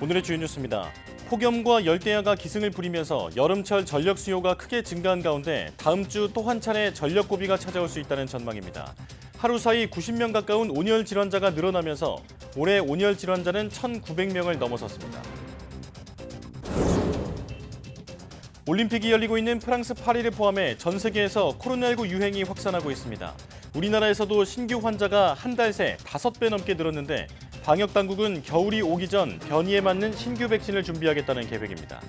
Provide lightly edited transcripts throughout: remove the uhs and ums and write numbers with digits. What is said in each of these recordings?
오늘의 주요 뉴스입니다. 폭염과 열대야가 기승을 부리면서 여름철 전력 수요가 크게 증가한 가운데 다음 주 또 한 차례 전력 고비가 찾아올 수 있다는 전망입니다. 하루 사이 90명 가까운 온열 질환자가 늘어나면서 올해 온열 질환자는 1,900명을 넘어섰습니다. 올림픽이 열리고 있는 프랑스 파리를 포함해 전 세계에서 코로나19 유행이 확산하고 있습니다. 우리나라에서도 신규 환자가 한 달 새 5배 넘게 늘었는데 방역 당국은 겨울이 오기 전 변이에 맞는 신규 백신을 준비하겠다는 계획입니다.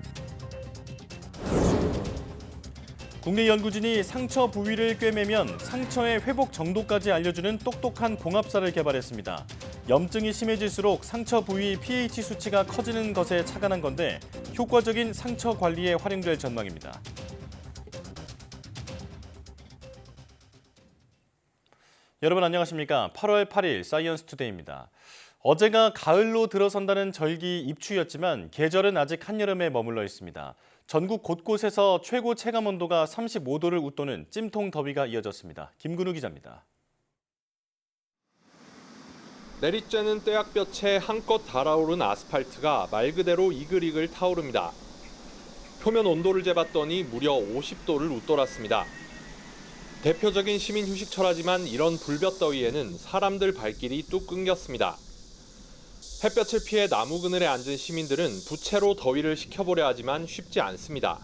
국내 연구진이 상처 부위를 꿰매면 상처의 회복 정도까지 알려주는 똑똑한 봉합사를 개발했습니다. 염증이 심해질수록 상처 부위 pH 수치가 커지는 것에 착안한 건데 효과적인 상처 관리에 활용될 전망입니다. 여러분 안녕하십니까? 8월 8일 사이언스 투데이입니다. 어제가 가을로 들어선다는 절기 입추였지만 계절은 아직 한여름에 머물러 있습니다. 전국 곳곳에서 최고 체감 온도가 35도를 웃도는 찜통 더위가 이어졌습니다. 김근우 기자입니다. 내리쬐는 떼약볕에 한껏 달아오른 아스팔트가 말 그대로 이글이글 타오릅니다. 표면 온도를 재봤더니 무려 50도를 웃돌았습니다. 대표적인 시민 휴식철하지만 이런 불볕더위에는 사람들 발길이 뚝 끊겼습니다. 햇볕을 피해 나무 그늘에 앉은 시민들은 부채로 더위를 식혀보려 하지만 쉽지 않습니다.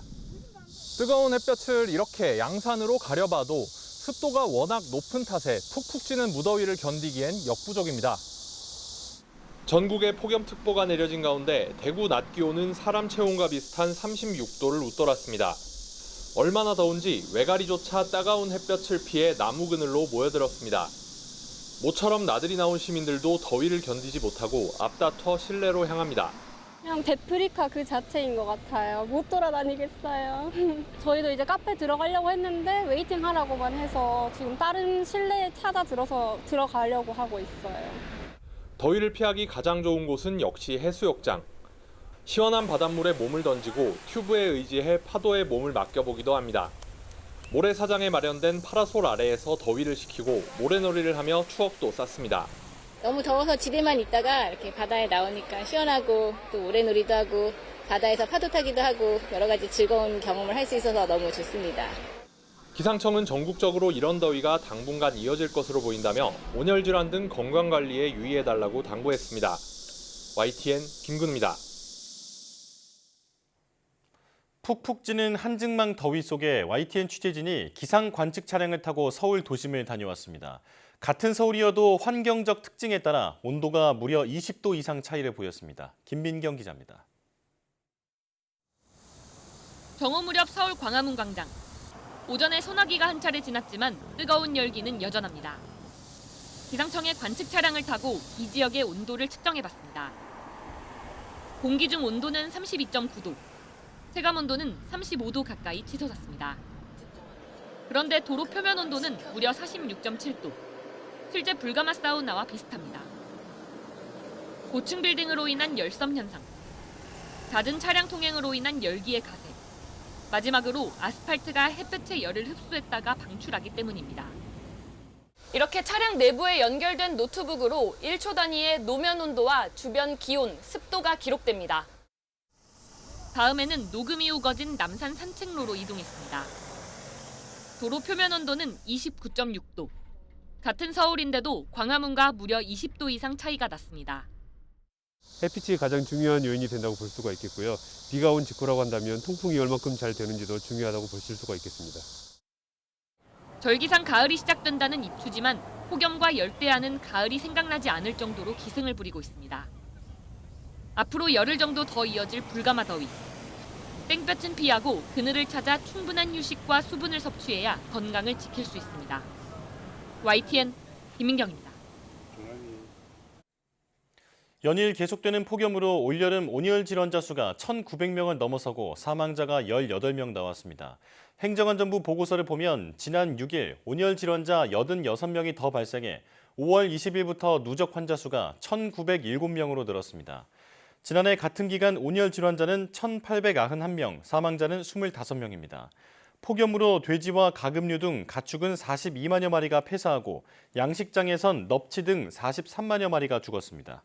뜨거운 햇볕을 이렇게 양산으로 가려봐도 습도가 워낙 높은 탓에 푹푹 찌는 무더위를 견디기엔 역부족입니다. 전국에 폭염특보가 내려진 가운데 대구 낮 기온은 사람 체온과 비슷한 36도를 웃돌았습니다. 얼마나 더운지 외가리조차 따가운 햇볕을 피해 나무 그늘로 모여들었습니다. 모처럼 나들이 나온 시민들도 더위를 견디지 못하고 앞다퉈 실내로 향합니다. 그냥 데프리카 그 자체인 것 같아요. 못 돌아다니겠어요. 저희도 이제 카페 들어가려고 했는데 웨이팅 하라고만 해서 지금 다른 실내에 찾아 들어가려고 하고 있어요. 더위를 피하기 가장 좋은 곳은 역시 해수욕장. 시원한 바닷물에 몸을 던지고 튜브에 의지해 파도에 몸을 맡겨보기도 합니다. 모래사장에 마련된 파라솔 아래에서 더위를 식히고 모래놀이를 하며 추억도 쌓습니다. 너무 더워서 집에만 있다가 이렇게 바다에 나오니까 시원하고 또 모래놀이도 하고 바다에서 파도 타기도 하고 여러 가지 즐거운 경험을 할 수 있어서 너무 좋습니다. 기상청은 전국적으로 이런 더위가 당분간 이어질 것으로 보인다며 온열 질환 등 건강관리에 유의해달라고 당부했습니다. YTN 김근우입니다. 푹푹 찌는 한증망 더위 속에 YTN 취재진이 기상 관측 차량을 타고 서울 도심을 다녀왔습니다. 같은 서울이어도 환경적 특징에 따라 온도가 무려 20도 이상 차이를 보였습니다. 김민경 기자입니다. 정오 무렵 서울 광화문 광장. 오전에 소나기가 한 차례 지났지만 뜨거운 열기는 여전합니다. 기상청의 관측 차량을 타고 이 지역의 온도를 측정해봤습니다. 공기 중 온도는 32.9도. 체감 온도는 35도 가까이 치솟았습니다. 그런데 도로 표면 온도는 무려 46.7도. 실제 불가마 사우나와 비슷합니다. 고층 빌딩으로 인한 열섬 현상, 잦은 차량 통행으로 인한 열기의 가세, 마지막으로 아스팔트가 햇볕의 열을 흡수했다가 방출하기 때문입니다. 이렇게 차량 내부에 연결된 노트북으로 1초 단위의 노면 온도와 주변 기온, 습도가 기록됩니다. 다음에는 녹음이 우거진 남산 산책로로 이동했습니다. 도로 표면 온도는 29.6도. 같은 서울인데도 광화문과 무려 20도 이상 차이가 났습니다. 햇빛이 가장 중요한 요인이 된다고 볼 수가 있겠고요. 비가 온 직후라고 한다면 통풍이 얼마큼 잘 되는지도 중요하다고 보실 수가 있겠습니다. 절기상 가을이 시작된다는 입추지만 폭염과 열대야는 가을이 생각나지 않을 정도로 기승을 부리고 있습니다. 앞으로 열흘 정도 더 이어질 불가마 더위. 땡볕은 피하고 그늘을 찾아 충분한 휴식과 수분을 섭취해야 건강을 지킬 수 있습니다. YTN 김민경입니다. 연일 계속되는 폭염으로 올여름 온열 질환자 수가 1,900명을 넘어서고 사망자가 18명 나왔습니다. 행정안전부 보고서를 보면 지난 6일 온열 질환자 86명이 더 발생해 5월 20일부터 누적 환자 수가 1,907명으로 늘었습니다. 지난해 같은 기간 온열 질환자는 1,891명, 사망자는 25명입니다. 폭염으로 돼지와 가금류 등 가축은 42만여 마리가 폐사하고 양식장에선 넙치 등 43만여 마리가 죽었습니다.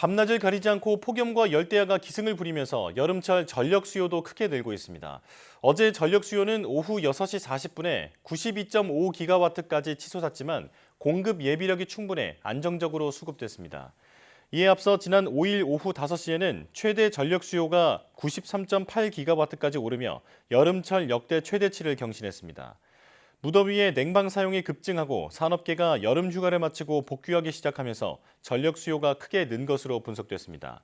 밤낮을 가리지 않고 폭염과 열대야가 기승을 부리면서 여름철 전력 수요도 크게 늘고 있습니다. 어제 전력 수요는 오후 6시 40분에 92.5기가와트까지 치솟았지만 공급 예비력이 충분해 안정적으로 수급됐습니다. 이에 앞서 지난 5일 오후 5시에는 최대 전력 수요가 93.8기가와트까지 오르며 여름철 역대 최대치를 경신했습니다. 무더위에 냉방 사용이 급증하고 산업계가 여름 휴가를 마치고 복귀하기 시작하면서 전력 수요가 크게 는 것으로 분석됐습니다.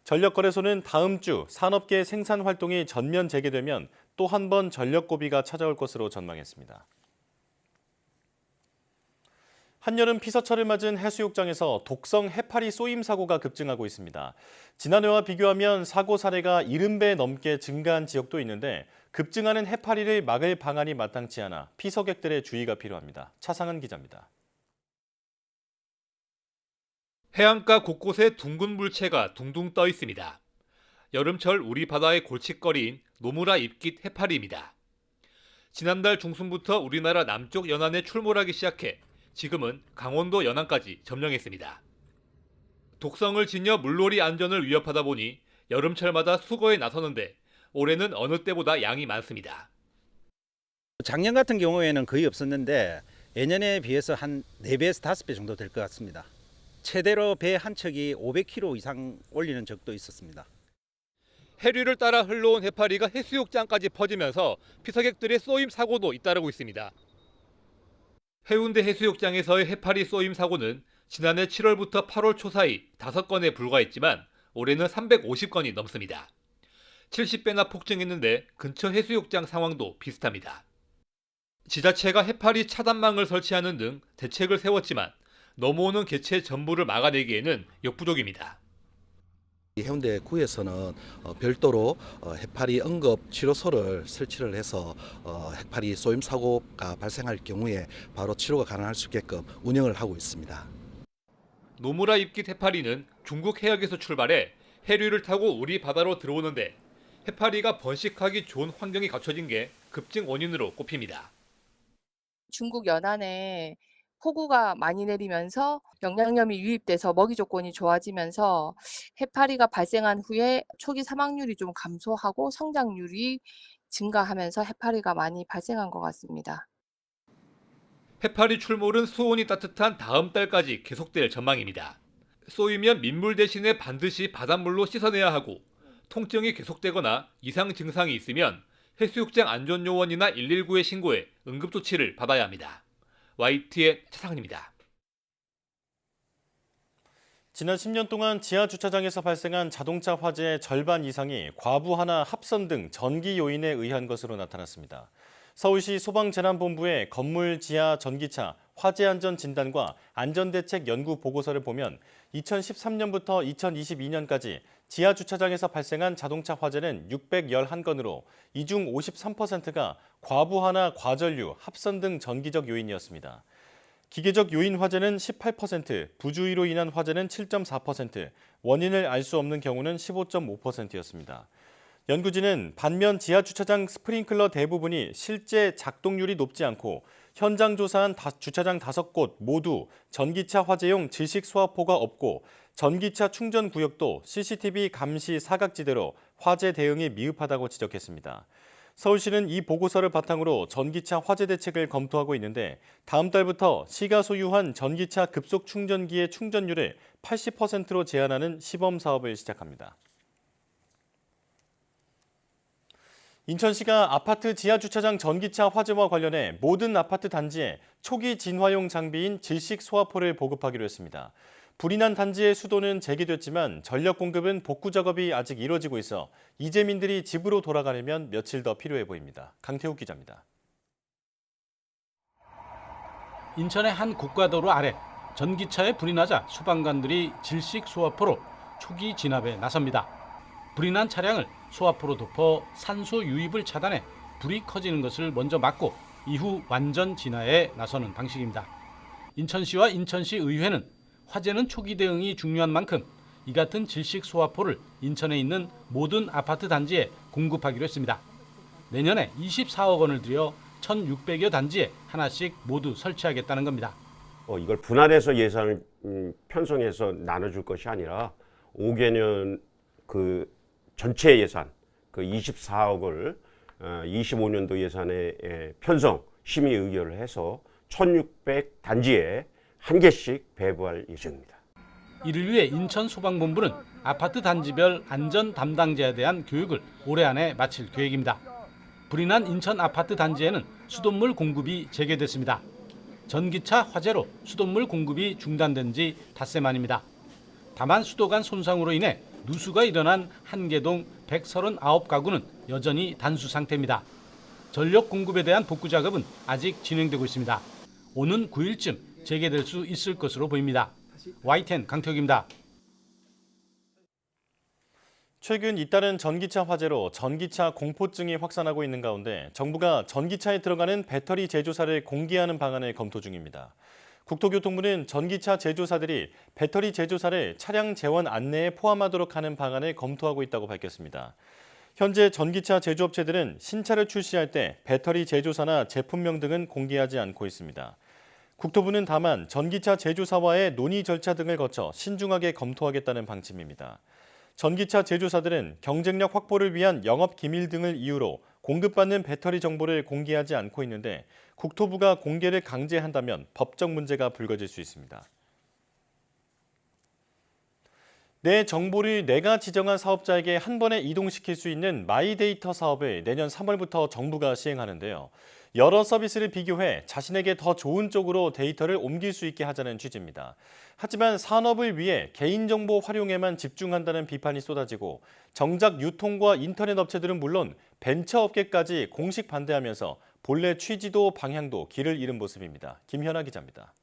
전력거래소는 다음 주 산업계 생산 활동이 전면 재개되면 또 한 번 전력 고비가 찾아올 것으로 전망했습니다. 한여름 피서철을 맞은 해수욕장에서 독성 해파리 쏘임 사고가 급증하고 있습니다. 지난해와 비교하면 사고 사례가 70배 넘게 증가한 지역도 있는데 급증하는 해파리를 막을 방안이 마땅치 않아 피서객들의 주의가 필요합니다. 차상은 기자입니다. 해안가 곳곳에 둥근 물체가 둥둥 떠 있습니다. 여름철 우리 바다의 골칫거리인 노무라 입깃 해파리입니다. 지난달 중순부터 우리나라 남쪽 연안에 출몰하기 시작해 지금은 강원도 연안까지 점령했습니다. 독성을 지녀 물놀이 안전을 위협하다 보니 여름철마다 수거에 나서는데 올해는 어느 때보다 양이 많습니다. 작년 같은 경우에는 거의 없었는데 예년에 비해서 한 4배에서 5배 정도 될 것 같습니다. 최대로 배 한 척이 500kg 이상 올리는 적도 있었습니다. 해류를 따라 흘러온 해파리가 해수욕장까지 퍼지면서 피서객들의 쏘임 사고도 잇따르고 있습니다. 해운대 해수욕장에서의 해파리 쏘임 사고는 지난해 7월부터 8월 초 사이 5건에 불과했지만 올해는 350건이 넘습니다. 70배나 폭증했는데 근처 해수욕장 상황도 비슷합니다. 지자체가 해파리 차단망을 설치하는 등 대책을 세웠지만 넘어오는 개체 전부를 막아내기에는 역부족입니다. 해운대 구에서는 별도로 해파리 응급 치료소를 설치를 해서 해파리 쏘임 사고가 발생할 경우에 바로 치료가 가능할 수 있게끔 운영을 하고 있습니다. 노무라 입깃 해파리는 중국 해역에서 출발해 해류를 타고 우리 바다로 들어오는데 해파리가 번식하기 좋은 환경이 갖춰진 게 급증 원인으로 꼽힙니다. 중국 연안에 폭우가 많이 내리면서 영양염이 유입돼서 먹이 조건이 좋아지면서 해파리가 발생한 후에 초기 사망률이 좀 감소하고 성장률이 증가하면서 해파리가 많이 발생한 것 같습니다. 해파리 출몰은 수온이 따뜻한 다음 달까지 계속될 전망입니다. 쏘이면 민물 대신에 반드시 바닷물로 씻어내야 하고 통증이 계속되거나 이상 증상이 있으면 해수욕장 안전요원이나 119에 신고해 응급조치를 받아야 합니다. YT의 차상입니다. 지난 10년 동안 지하주차장에서 발생한 자동차 화재의 절반 이상이 과부하나 합선 등 전기 요인에 의한 것으로 나타났습니다. 서울시 소방재난본부의 건물 지하 전기차 화재 안전 진단과 안전대책 연구 보고서를 보면 2013년부터 2022년까지 지하주차장에서 발생한 자동차 화재는 611건으로 이 중 53%가 과부하나 과전류, 합선 등 전기적 요인이었습니다. 기계적 요인 화재는 18%, 부주의로 인한 화재는 7.4%, 원인을 알 수 없는 경우는 15.5%였습니다. 연구진은 반면 지하주차장 스프링클러 대부분이 실제 작동률이 높지 않고 현장 조사한 주차장 5곳 모두 전기차 화재용 질식 소화포가 없고 전기차 충전 구역도 CCTV 감시 사각지대로 화재 대응이 미흡하다고 지적했습니다. 서울시는 이 보고서를 바탕으로 전기차 화재 대책을 검토하고 있는데 다음 달부터 시가 소유한 전기차 급속 충전기의 충전율을 80%로 제한하는 시범 사업을 시작합니다. 인천시가 아파트 지하주차장 전기차 화재와 관련해 모든 아파트 단지에 초기 진화용 장비인 질식 소화포를 보급하기로 했습니다. 불이 난 단지의 수도는 재개됐지만 전력 공급은 복구 작업이 아직 이뤄지고 있어 이재민들이 집으로 돌아가려면 며칠 더 필요해 보입니다. 강태욱 기자입니다. 인천의 한 고가도로 아래 전기차에 불이 나자 소방관들이 질식 소화포로 초기 진압에 나섭니다. 불이 난 차량을 소화포로 덮어 산소 유입을 차단해 불이 커지는 것을 먼저 막고 이후 완전 진화에 나서는 방식입니다. 인천시와 인천시 의회는 화재는 초기 대응이 중요한 만큼 이 같은 질식 소화포를 인천에 있는 모든 아파트 단지에 공급하기로 했습니다. 내년에 24억 원을 들여 1,600여 단지에 하나씩 모두 설치하겠다는 겁니다. 이걸 분할해서 예산을 편성해서 나눠줄 것이 아니라 5개년 그 전체 예산 그 24억을 25년도 예산에 편성 심의 의결을 해서 1,600 단지에 한 개씩 배부할 예정입니다. 이를 위해 인천소방본부는 아파트 단지별 안전 담당자에 대한 교육을 올해 안에 마칠 계획입니다. 불이 난 인천 아파트 단지에는 수돗물 공급이 재개됐습니다. 전기차 화재로 수돗물 공급이 중단된 지 닷새 만입니다. 다만 수도관 손상으로 인해 누수가 일어난 한계동 139가구는 여전히 단수 상태입니다. 전력 공급에 대한 복구 작업은 아직 진행되고 있습니다. 오는 9일쯤 재개될 수 있을 것으로 보입니다. YTN 강태욱입니다. 최근 잇따른 전기차 화재로 전기차 공포증이 확산하고 있는 가운데 정부가 전기차에 들어가는 배터리 제조사를 공개하는 방안을 검토 중입니다. 국토교통부는 전기차 제조사들이 배터리 제조사를 차량 재원 안내에 포함하도록 하는 방안을 검토하고 있다고 밝혔습니다. 현재 전기차 제조업체들은 신차를 출시할 때 배터리 제조사나 제품명 등은 공개하지 않고 있습니다. 국토부는 다만 전기차 제조사와의 논의 절차 등을 거쳐 신중하게 검토하겠다는 방침입니다. 전기차 제조사들은 경쟁력 확보를 위한 영업 기밀 등을 이유로 공급받는 배터리 정보를 공개하지 않고 있는데 국토부가 공개를 강제한다면 법적 문제가 불거질 수 있습니다. 내 정보를 내가 지정한 사업자에게 한 번에 이동시킬 수 있는 마이데이터 사업을 내년 3월부터 정부가 시행하는데요. 여러 서비스를 비교해 자신에게 더 좋은 쪽으로 데이터를 옮길 수 있게 하자는 취지입니다. 하지만 산업을 위해 개인정보 활용에만 집중한다는 비판이 쏟아지고 정작 유통과 인터넷 업체들은 물론 벤처업계까지 공식 반대하면서 본래 취지도 방향도 길을 잃은 모습입니다. 김현아 기자입니다.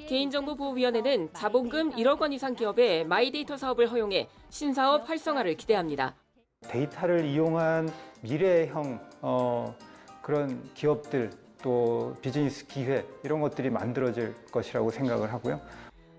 개인정보보호위원회는 자본금 1억 원 이상 기업에 마이데이터 사업을 허용해 신사업 활성화를 기대합니다. 데이터를 이용한 미래형 그런 기업들 또 비즈니스 기회 이런 것들이 만들어질 것이라고 생각을 하고요.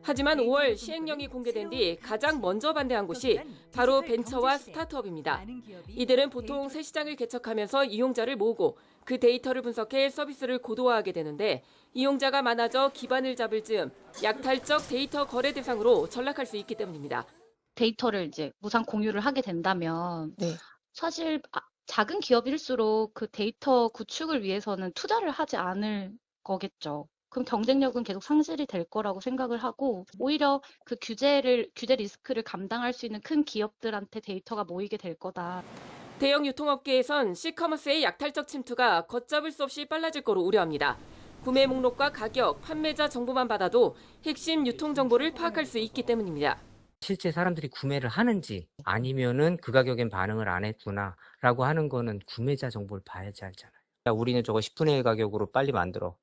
하지만 5월 시행령이 공개된 뒤 가장 먼저 반대한 곳이 바로 벤처와 스타트업입니다. 이들은 보통 새 시장을 개척하면서 이용자를 모으고 그 데이터를 분석해 서비스를 고도화하게 되는데 이용자가 많아져 기반을 잡을 즈음 약탈적 데이터 거래 대상으로 전락할 수 있기 때문입니다. 데이터를 이제 무상 공유를 하게 된다면 사실 작은 기업일수록 그 데이터 구축을 위해서는 투자를 하지 않을 거겠죠. 그럼 경쟁력은 계속 상실이 될 거라고 생각을 하고 오히려 그 규제 리스크를 감당할 수 있는 큰 기업들한테 데이터가 모이게 될 거다. 대형 유통업계에선 시커머스의 약탈적 침투가 걷잡을 수 없이 빨라질 거로 우려합니다. 구매 목록과 가격, 판매자 정보만 받아도 핵심 유통 정보를 파악할 수 있기 때문입니다. 실제 사람들이 구매를 하는지 아니면은 그 가격엔 반응을 안 했구나라고 하는 거는 구매자 정보를 봐야지 알잖아요. 우리는 저거 10분의 1 가격으로 빨리 만들어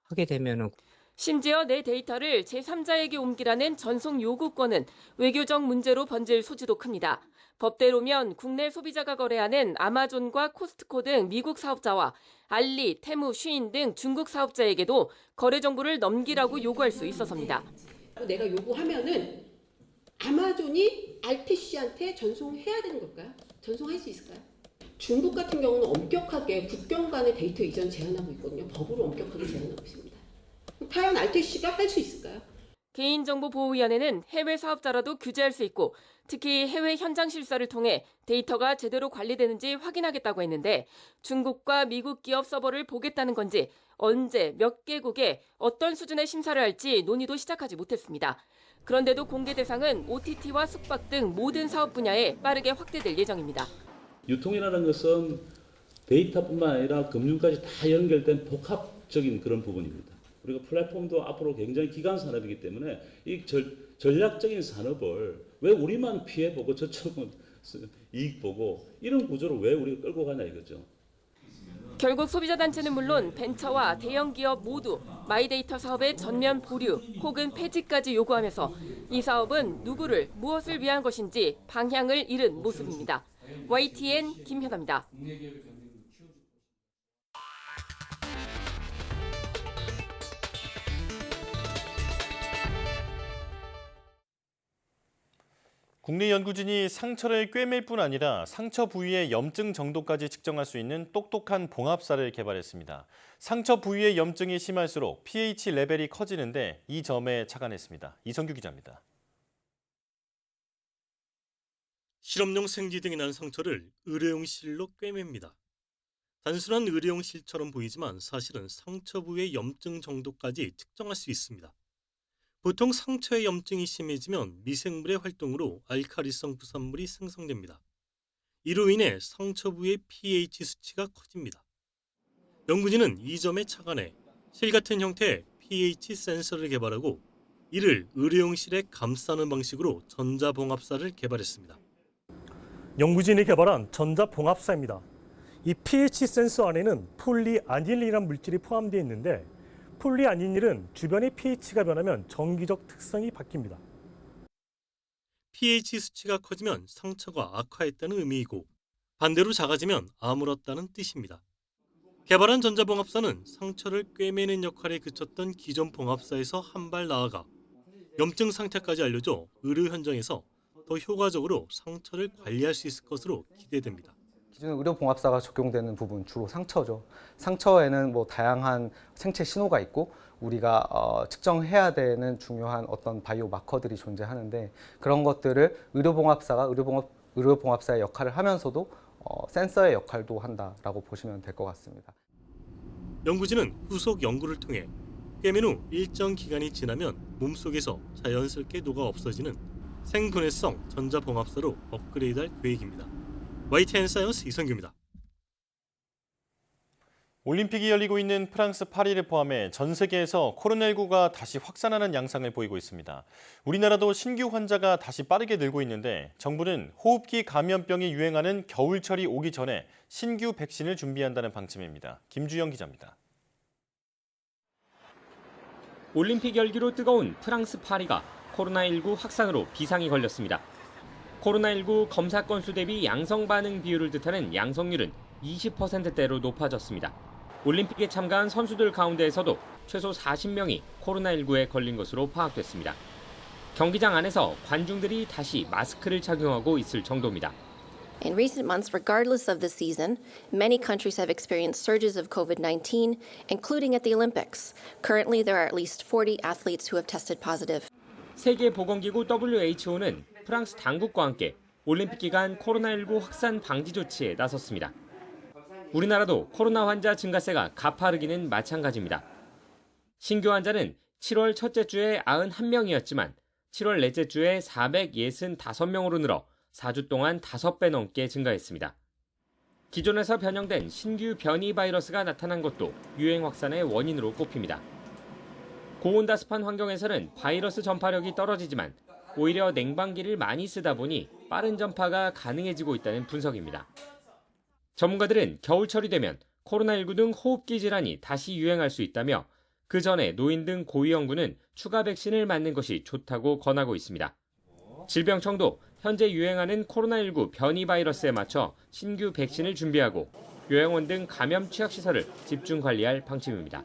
하게 되면은 심지어 내 데이터를 제3자에게 옮기라는 전송 요구권은 외교적 문제로 번질 소지도 큽니다. 법대로면 국내 소비자가 거래하는 아마존과 코스트코 등 미국 사업자와 알리, 테무, 쉬인 등 중국 사업자에게도 거래 정보를 넘기라고 요구할 수 있어서입니다. 내가 요구하면은 아마존이 RTC한테 전송해야 되는 걸까요? 전송할 수 있을까요? 중국 같은 경우는 엄격하게 국경 간의 데이터 이전 제한하고 있거든요. 법으로 엄격하게 제한하고 있습니다. 과연 RTC가 할 수 있을까요? 개인정보보호위원회는 해외 사업자라도 규제할 수 있고 특히 해외 현장 실사를 통해 데이터가 제대로 관리되는지 확인하겠다고 했는데 중국과 미국 기업 서버를 보겠다는 건지 언제 몇 개국에 어떤 수준의 심사를 할지 논의도 시작하지 못했습니다. 그런데도 공개 대상은 OTT와 숙박 등 모든 사업 분야에 빠르게 확대될 예정입니다. 유통이라는 것은 데이터뿐만 아니라 금융까지 다 연결된 복합적인 그런 부분입니다. 우리가 플랫폼도 앞으로 굉장히 기간 산업이기 때문에 이 전략적인 산업을 왜 우리만 피해보고 저쪽은 이익 보고 이런 구조를 왜 우리가 끌고 가냐 이거죠. 결국 소비자단체는 물론 벤처와 대형 기업 모두 마이데이터 사업의 전면 보류 혹은 폐지까지 요구하면서 이 사업은 누구를 무엇을 위한 것인지 방향을 잃은 모습입니다. YTN 김현아입니다. 국내 연구진이 상처를 꿰맬 뿐 아니라 상처 부위의 염증 정도까지 측정할 수 있는 똑똑한 봉합사를 개발했습니다. 상처 부위의 염증이 심할수록 pH 레벨이 커지는데 이 점에 착안했습니다. 이성규 기자입니다. 실험용 생쥐 등이 난 상처를 의료용 실로 꿰맵니다. 단순한 의료용 실처럼 보이지만 사실은 상처 부위의 염증 정도까지 측정할 수 있습니다. 보통 상처의 염증이 심해지면 미생물의 활동으로 알칼리성 부산물이 생성됩니다. 이로 인해 상처 부위의 pH 수치가 커집니다. 연구진은 이 점에 착안해 실 같은 형태의 pH 센서를 개발하고 이를 의료용실에 감싸는 방식으로 전자봉합사를 개발했습니다. 연구진이 개발한 전자봉합사입니다. 이 pH 센서 안에는 폴리아닐린이라는 물질이 포함되어 있는데 폴리아닐린은 주변의 pH가 변하면 정기적 특성이 바뀝니다. pH 수치가 커지면 상처가 악화했다는 의미이고 반대로 작아지면 아물었다는 뜻입니다. 개발한 전자봉합사는 상처를 꿰매는 역할에 그쳤던 기존 봉합사에서 한 발 나아가 염증 상태까지 알려줘 의료 현장에서 더 효과적으로 상처를 관리할 수 있을 것으로 기대됩니다. 기존 의료봉합사가 적용되는 부분 주로 상처죠. 상처에는 다양한 생체 신호가 있고 우리가 측정해야 되는 중요한 어떤 바이오 마커들이 존재하는데 그런 것들을 의료봉합사가 의료봉합사의 역할을 하면서도 센서의 역할도 한다라고 보시면 될 것 같습니다. 연구진은 후속 연구를 통해 꿰맨 후 일정 기간이 지나면 몸속에서 자연스럽게 녹아 없어지는 생분해성 전자봉합사로 업그레이드할 계획입니다. YTN 사이언스 이성규입니다. 올림픽이 열리고 있는 프랑스 파리를 포함해 전 세계에서 코로나19가 다시 확산하는 양상을 보이고 있습니다. 우리나라도 신규 환자가 다시 빠르게 늘고 있는데 정부는 호흡기 감염병이 유행하는 겨울철이 오기 전에 신규 백신을 준비한다는 방침입니다. 김주영 기자입니다. 올림픽 열기로 뜨거운 프랑스 파리가 코로나19 확산으로 비상이 걸렸습니다. 코로나19 검사 건수 대비 양성 반응 비율을 뜻하는 양성률은 20%대로 높아졌습니다. 올림픽에 참가한 선수들 가운데에서도 최소 40명이 코로나19에 걸린 것으로 파악됐습니다. 경기장 안에서 관중들이 다시 마스크를 착용하고 있을 정도입니다. In recent months, regardless of the season, many countries have experienced surges of COVID-19, including at the Olympics. Currently, there are at least 40 athletes who have tested positive. 세계보건기구 WHO는 프랑스 당국과 함께 올림픽 기간 코로나19 확산 방지 조치에 나섰습니다. 우리나라도 코로나 환자 증가세가 가파르기는 마찬가지입니다. 신규 환자는 7월 첫째 주에 91명이었지만 7월 넷째 주에 465명으로 늘어 4주 동안 5배 넘게 증가했습니다. 기존에서 변형된 신규 변이 바이러스가 나타난 것도 유행 확산의 원인으로 꼽힙니다. 고온다습한 환경에서는 바이러스 전파력이 떨어지지만 오히려 냉방기를 많이 쓰다 보니 빠른 전파가 가능해지고 있다는 분석입니다. 전문가들은 겨울철이 되면 코로나19 등 호흡기 질환이 다시 유행할 수 있다며 그 전에 노인 등 고위험군은 추가 백신을 맞는 것이 좋다고 권하고 있습니다. 질병청도 현재 유행하는 코로나19 변이 바이러스에 맞춰 신규 백신을 준비하고 요양원 등 감염 취약시설을 집중 관리할 방침입니다.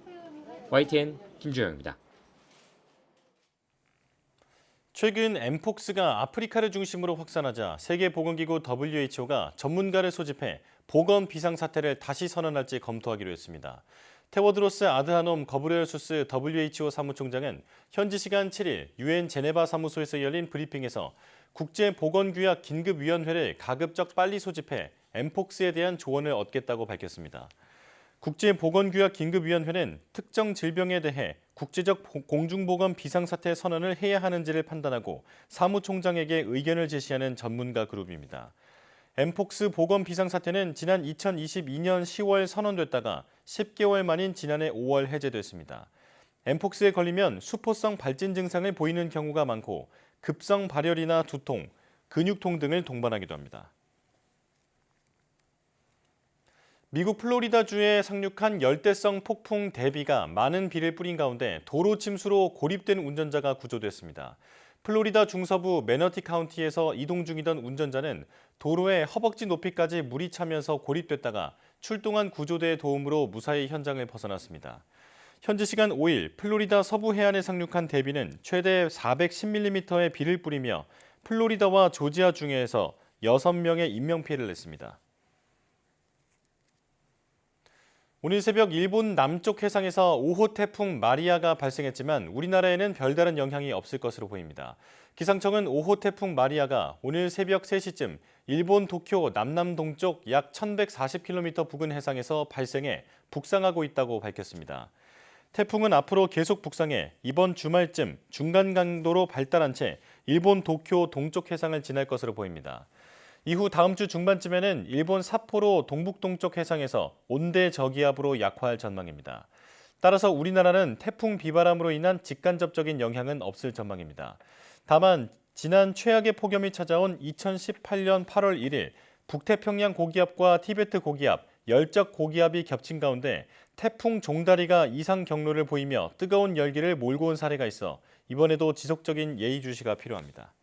YTN 김주영입니다. 최근 엠폭스가 아프리카를 중심으로 확산하자 세계보건기구 WHO가 전문가를 소집해 보건 비상사태를 다시 선언할지 검토하기로 했습니다. 테워드로스 아드하놈 거브레예수스 WHO 사무총장은 현지 시간 7일 유엔 제네바 사무소에서 열린 브리핑에서 국제보건규약 긴급위원회를 가급적 빨리 소집해 엠폭스에 대한 조언을 얻겠다고 밝혔습니다. 국제보건규약 긴급위원회는 특정 질병에 대해 국제적 공중보건 비상사태 선언을 해야 하는지를 판단하고 사무총장에게 의견을 제시하는 전문가 그룹입니다. 엠폭스 보건 비상사태는 지난 2022년 10월 선언됐다가 10개월 만인 지난해 5월 해제됐습니다. 엠폭스에 걸리면 수포성 발진 증상을 보이는 경우가 많고 급성 발열이나 두통, 근육통 등을 동반하기도 합니다. 미국 플로리다주에 상륙한 열대성 폭풍 데비가 많은 비를 뿌린 가운데 도로 침수로 고립된 운전자가 구조됐습니다. 플로리다 중서부 매너티 카운티에서 이동 중이던 운전자는 도로에 허벅지 높이까지 물이 차면서 고립됐다가 출동한 구조대의 도움으로 무사히 현장을 벗어났습니다. 현지 시간 5일 플로리다 서부 해안에 상륙한 데비는 최대 410mm의 비를 뿌리며 플로리다와 조지아 중에서 6명의 인명피해를 냈습니다. 오늘 새벽 일본 남쪽 해상에서 5호 태풍 마리아가 발생했지만 우리나라에는 별다른 영향이 없을 것으로 보입니다. 기상청은 5호 태풍 마리아가 오늘 새벽 3시쯤 일본 도쿄 남남동쪽 약 1140km 부근 해상에서 발생해 북상하고 있다고 밝혔습니다. 태풍은 앞으로 계속 북상해 이번 주말쯤 중간 강도로 발달한 채 일본 도쿄 동쪽 해상을 지날 것으로 보입니다. 이후 다음 주 중반쯤에는 일본 삿포로 동북동쪽 해상에서 온대 저기압으로 약화할 전망입니다. 따라서 우리나라는 태풍 비바람으로 인한 직간접적인 영향은 없을 전망입니다. 다만 지난 최악의 폭염이 찾아온 2018년 8월 1일 북태평양 고기압과 티베트 고기압, 열적 고기압이 겹친 가운데 태풍 종다리가 이상 경로를 보이며 뜨거운 열기를 몰고 온 사례가 있어 이번에도 지속적인 예의주시가 필요합니다.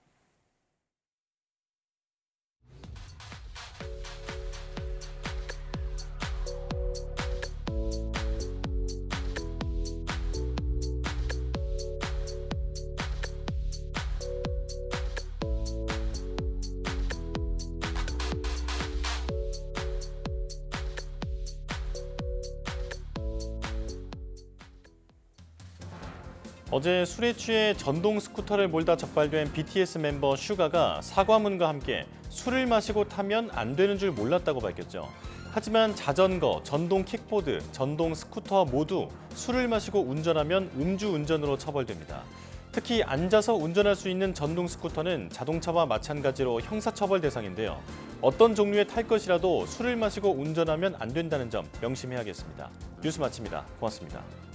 어제 술에 취해 전동 스쿠터를 몰다 적발된 BTS 멤버 슈가가 사과문과 함께 술을 마시고 타면 안 되는 줄 몰랐다고 밝혔죠. 하지만 자전거, 전동 킥보드, 전동 스쿠터 모두 술을 마시고 운전하면 음주운전으로 처벌됩니다. 특히 앉아서 운전할 수 있는 전동 스쿠터는 자동차와 마찬가지로 형사처벌 대상인데요. 어떤 종류의 탈 것이라도 술을 마시고 운전하면 안 된다는 점 명심해야겠습니다. 뉴스 마칩니다. 고맙습니다.